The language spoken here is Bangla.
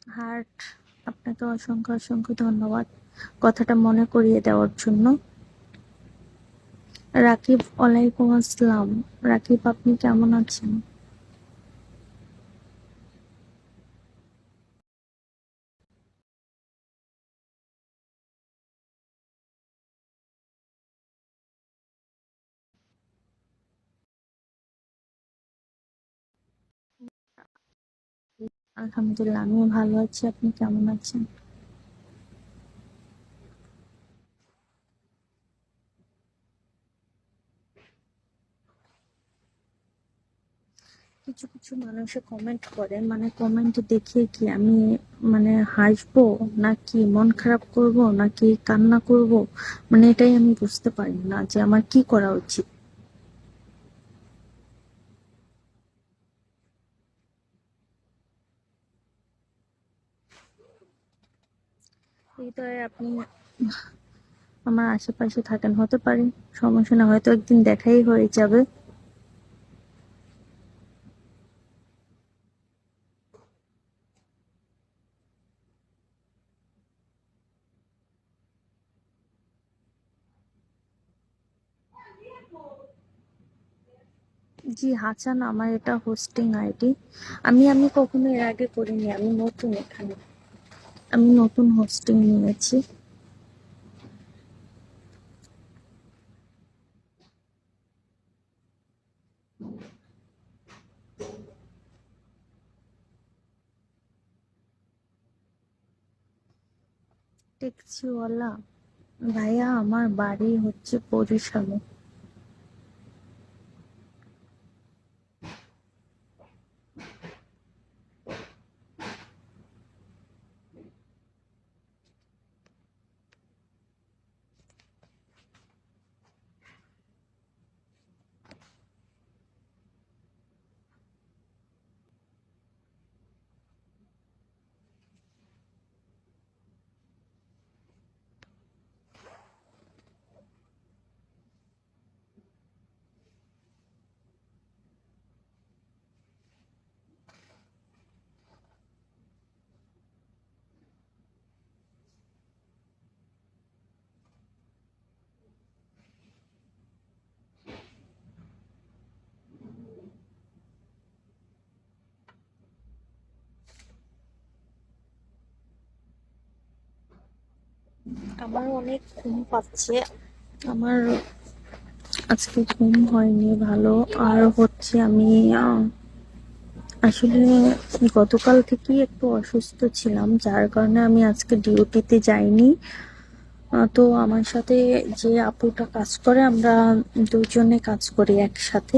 হার্ট, আপনাকে অসংখ্য অসংখ্য ধন্যবাদ কথাটা মনে করিয়ে দেওয়ার জন্য। রাকিব, ওয়ালাইকুম আসসালাম। রাকিব, আপনি কেমন আছেন? আলহামদুলিল্লাহ, আমিও ভালো আছি। আপনি কেমন আছেন? কিছু কিছু মানুষে কমেন্ট করে, মানে কমেন্ট দেখে কি আমি মানে হাসবো, নাকি মন খারাপ করব, নাকি কান্না করব, মানে এটাই আমি বুঝতে পারি না যে আমার কি করা উচিত। হৃদয়ে, আপনি আমার আশেপাশে থাকেন, হতে পারে, সমস্যা না, হয়তো একদিন দেখাই হয়ে যাবে। জি হাসান, আমার এটা হোস্টিং আইডি। আমি কখনো এর আগে করিনি, আমি নতুন এখানে, আমি নতুন হোস্টিং নিয়েছি। ট্যাক্সিওয়ালা ভাইয়া, আমার বাড়ি হচ্ছে বরিশালে। আমার অনেক ঘুম পাচ্ছে, আমার আজকে ঘুম হয়নি ভালো। আর হচ্ছে আমি আসলে গতকাল থেকেই একটু অসুস্থ ছিলাম, যার কারণে আমি আজকে ডিউটিতে যাইনি। তো আমার সাথে যে আপুটা কাজ করে, আমরা দুজনে কাজ করি একসাথে।